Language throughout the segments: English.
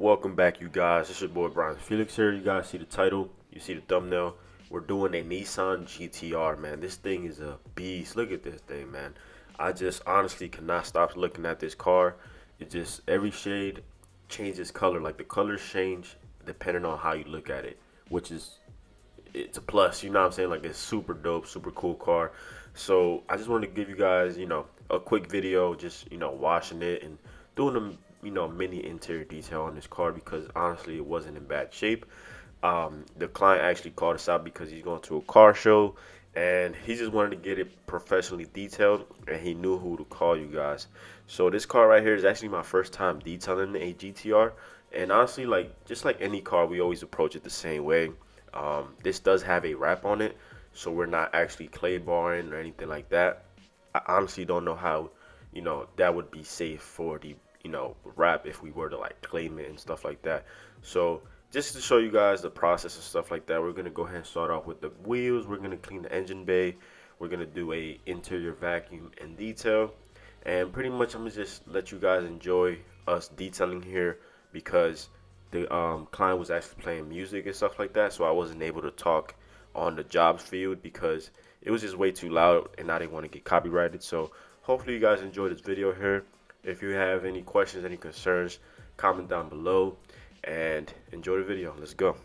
Welcome back, you guys. It's your boy Brian Felix here. You guys see the title, you see the thumbnail. We're doing a Nissan Gtr, man. This thing is a beast. Look at this thing, man. I just honestly cannot stop looking at this car. It just, every shade changes color. Like, the colors change depending on how you look at it, which is, it's a plus. You know what I'm saying? Like, it's super dope, super cool car. So I just wanted to give you guys, a quick video, just, washing it and doing them, mini interior detail on this car, because honestly it wasn't in bad shape. The client actually called us out because he's going to a car show and he just wanted to get it professionally detailed, and he knew who to call, you guys. So this car right here is actually my first time detailing a GTR, and honestly, just like any car, we always approach it the same way. This does have a wrap on it, so we're not actually clay barring or anything like that. I honestly don't know how that would be safe for the wrap if we were to like claim it and stuff like that. So just to show you guys the process and stuff like that, we're gonna go ahead and start off with the wheels. We're gonna clean the engine bay. We're gonna do a interior vacuum and detail, and pretty much I'm gonna just let you guys enjoy us detailing here, because the client was actually playing music and stuff like that, so I wasn't able to talk on the job field because it was just way too loud and I didn't want to get copyrighted. So hopefully you guys enjoy this video here. If you have any questions, any concerns, comment down below and enjoy the video. Let's go.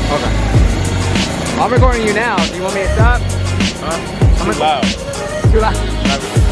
Okay. I'm recording you now. Do you want me to stop? Too loud. Too loud.